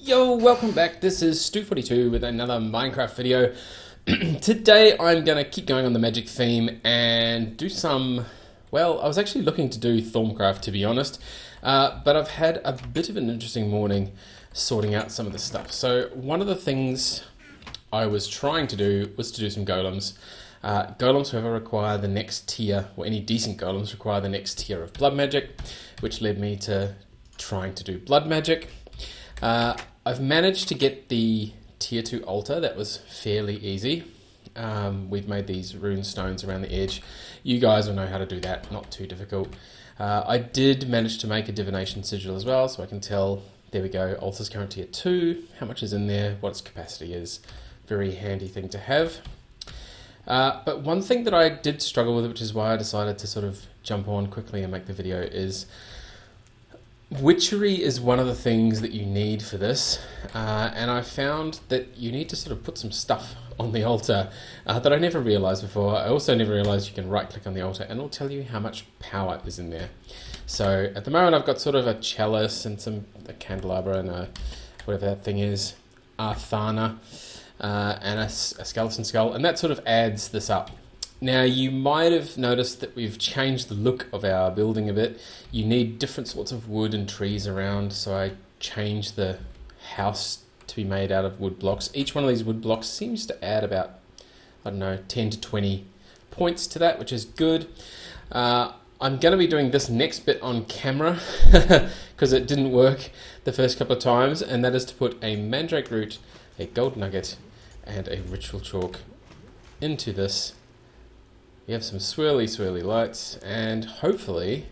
Yo, welcome back. This is Stu42 with another Minecraft video. Today I'm going to keep going on the magic theme and do some... Well, I was actually looking to do Thorncraft, to be honest, but I've had a bit of an interesting morning sorting out some of the stuff. So one of the things I was trying to do was to do some golems. Golems, however, require the next tier, or any decent golems require the next tier of blood magic, which led me to trying to do blood magic. I've managed to get the tier 2 altar. That was fairly easy. We've made these rune stones around the edge. You guys will know how to do that, not too difficult. I did manage to make a divination sigil as well, so I can tell, there we go, altar's current tier 2, how much is in there, what its capacity is. Very handy thing to have. But one thing that I did struggle with, which is why I decided to sort of jump on quickly and make the video, is Witchery is one of the things that you need for this, and I found that you need to sort of put some stuff on the altar that I never realised before. I also never realised you can right click on the altar and it'll tell you how much power is in there. So at the moment I've got sort of a chalice and a candelabra and a whatever that thing is, Arthana, and a skeleton skull, and that sort of adds this up. Now, you might have noticed that we've changed the look of our building a bit. You need different sorts of wood and trees around, so I changed the house to be made out of wood blocks. Each one of these wood blocks seems to add about, I don't know, 10 to 20 points to that, which is good. I'm going to be doing this next bit on camera because it didn't work the first couple of times, and that is to put a mandrake root, a gold nugget, and a ritual chalk into this. We have some swirly lights, and hopefully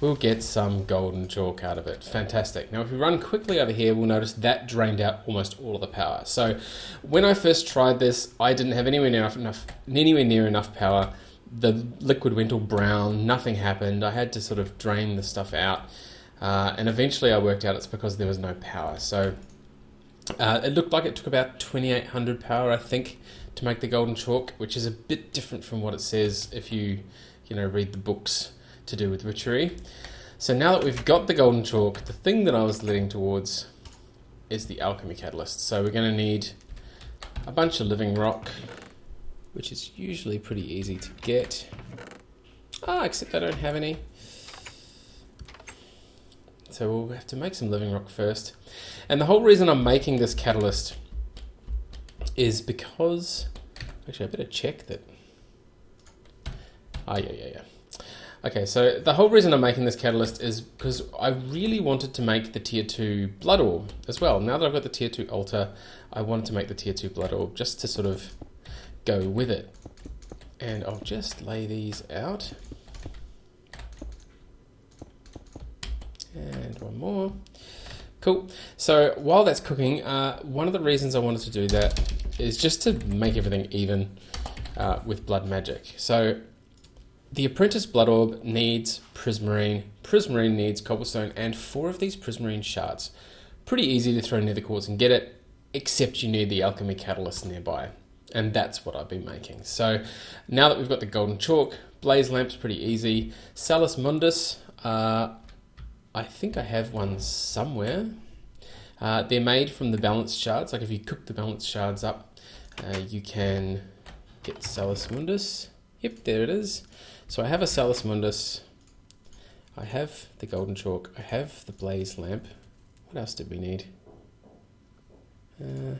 we'll get some golden chalk out of it. Fantastic. Now if we run quickly over here, we'll notice that drained out almost all of the power. So when I first tried this, I didn't have anywhere near enough power. The liquid went all brown, nothing happened. I had to sort of drain the stuff out, and eventually I worked out it's because there was no power. So it looked like it took about 2800 power, I think, to make the golden chalk, which is a bit different from what it says if you read the books to do with Witchery. So now that we've got the golden chalk, the thing that I was leading towards is the alchemy catalyst. So we're going to need a bunch of living rock, which is usually pretty easy to get. Except I don't have any. So we'll have to make some living rock first. And the whole reason I'm making this catalyst is because... Actually, I better check that... Yeah. Okay, so the whole reason I'm making this catalyst is because I really wanted to make the tier 2 blood orb as well. Now that I've got the tier 2 altar, I wanted to make the tier 2 blood orb just to sort of go with it. And I'll just lay these out. And one more. Cool. So while that's cooking, one of the reasons I wanted to do that is just to make everything even with blood magic. So the apprentice blood orb needs prismarine, prismarine needs cobblestone, and 4 of these prismarine shards. Pretty easy to throw nether quartz and get it, except you need the alchemy catalyst nearby. And that's what I've been making. So now that we've got the golden chalk, blaze lamp's pretty easy. Salus mundus, I think I have one somewhere. They're made from the balanced shards. Like if you cook the balanced shards up, you can get Salus mundus. Yep, there it is. So I have a Salus mundus. I have the golden chalk. I have the blaze lamp. What else did we need? It's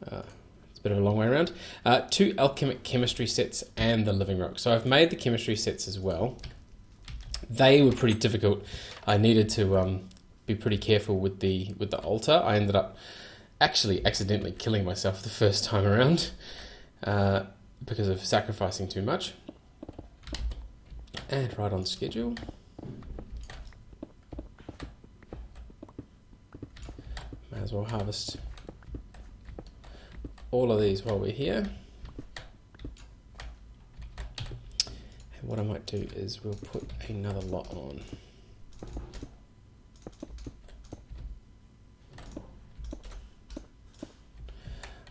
a bit of a long way around. 2 alchemic chemistry sets and the living rock. So I've made the chemistry sets as well. They were pretty difficult. I needed to be pretty careful with the altar. I ended up actually accidentally killing myself the first time around because of sacrificing too much. And right on schedule. May as well harvest all of these while we're here. What I might do is we'll put another lot on.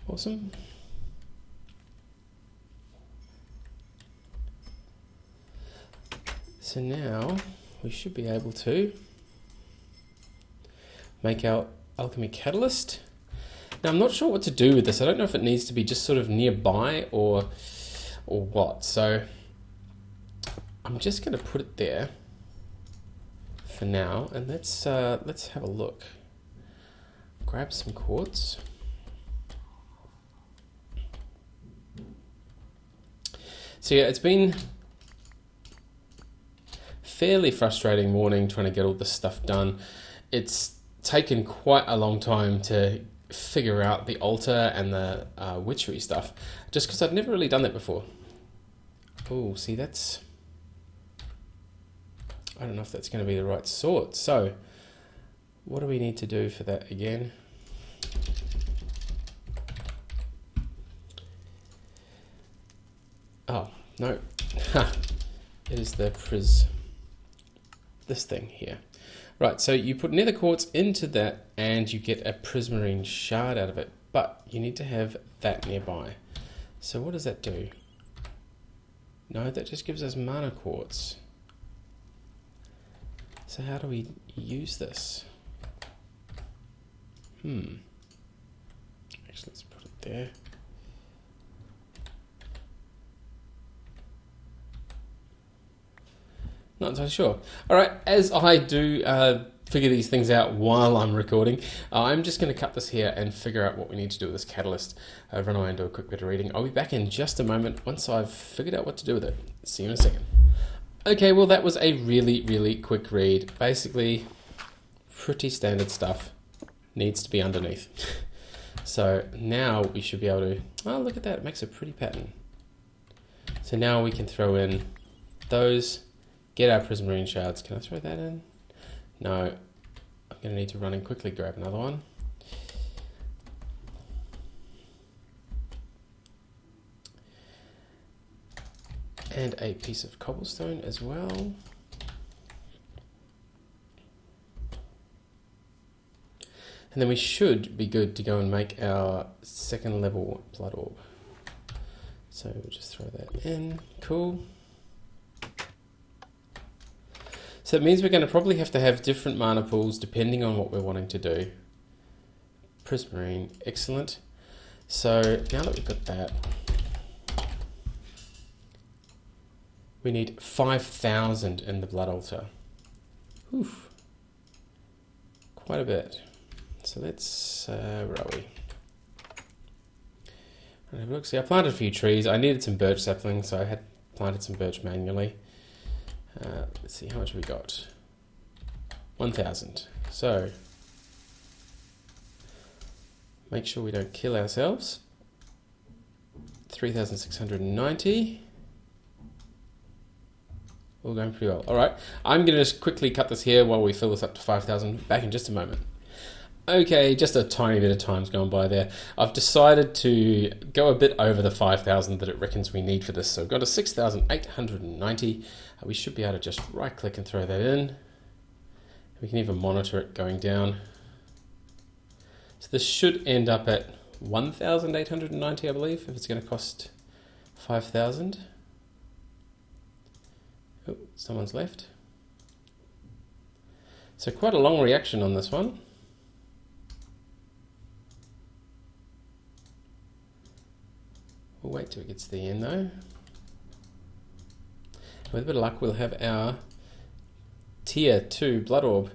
Awesome. So now we should be able to make our alchemy catalyst. Now I'm not sure what to do with this. I don't know if it needs to be just sort of nearby or what. So I'm just going to put it there for now, and let's have a look. Grab some quartz. So yeah, it's been fairly frustrating morning trying to get all this stuff done. It's taken quite a long time to figure out the altar and the witchery stuff, just because I'd never really done that before. Oh, see, that's... I don't know if that's going to be the right sort. So, what do we need to do for that again? Oh, no. It is the this thing here. Right, so you put nether quartz into that and you get a prismarine shard out of it, but you need to have that nearby. So what does that do? No, that just gives us mana quartz. So how do we use this? Actually, let's put it there. Not entirely sure. All right, as I do figure these things out while I'm recording, I'm just going to cut this here and figure out what we need to do with this catalyst. Run away and do a quick bit of reading. I'll be back in just a moment once I've figured out what to do with it. See you in a second. Okay, well that was a really, really quick read. Basically, pretty standard stuff. Needs to be underneath. So now we should be able to... Oh, look at that. It makes a pretty pattern. So now we can throw in those... Get our prismarine shards. Can I throw that in? No. I'm going to need to run and quickly grab another one. And a piece of cobblestone as well. And then we should be good to go and make our second level blood orb. So we'll just throw that in. Cool. So it means we're going to probably have to have different mana pools depending on what we're wanting to do. Prismarine, excellent. So now that we've got that, we need 5,000 in the blood altar. Oof. Quite a bit. So let's, where are we? Look, see, I planted a few trees. I needed some birch saplings, so I had planted some birch manually. Let's see, how much have we got? 1,000. So, make sure we don't kill ourselves. 3,690. All going pretty well. Alright, I'm going to just quickly cut this here while we fill this up to 5,000. Back in just a moment. Okay, just a tiny bit of time's gone by there. I've decided to go a bit over the 5,000 that it reckons we need for this. So we've got to 6,890. We should be able to just right click and throw that in. We can even monitor it going down. So this should end up at 1,890, I believe, if it's going to cost 5,000. Oh, someone's left. So quite a long reaction on this one. We'll wait till it gets to the end though. With a bit of luck, we'll have our tier 2 blood orb.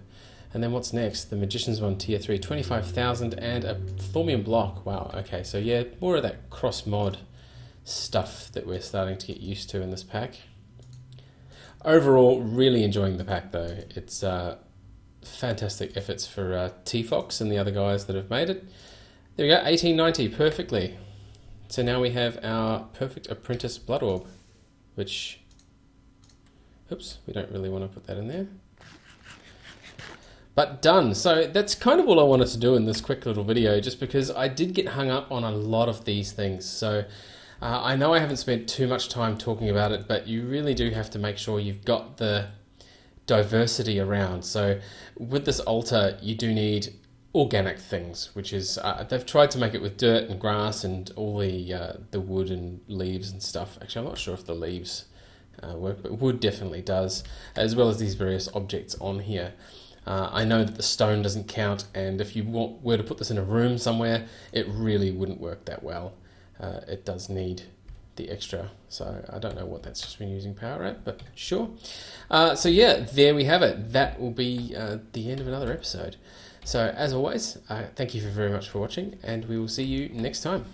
And then what's next? The magician's one, tier 3, 25,000 and a thormium block. Wow, okay, so yeah, more of that cross mod stuff that we're starting to get used to in this pack. Overall, really enjoying the pack though. It's fantastic efforts for T-Fox and the other guys that have made it. There we go, 1890, perfectly. So now we have our perfect apprentice blood orb, which, oops, we don't really want to put that in there. But done. So that's kind of all I wanted to do in this quick little video, just because I did get hung up on a lot of these things. So I know I haven't spent too much time talking about it, but you really do have to make sure you've got the diversity around. So with this altar, you do need organic things, which is they've tried to make it with dirt and grass and all the wood and leaves and stuff. Actually, I'm not sure if the leaves work, but wood definitely does, as well as these various objects on here. I know that the stone doesn't count, and if you were to put this in a room somewhere, it really wouldn't work that well. It does need the extra, so I don't know what that's just been using power at, but sure. So yeah, there we have it. That will be the end of another episode. So as always, thank you very much for watching, and we will see you next time.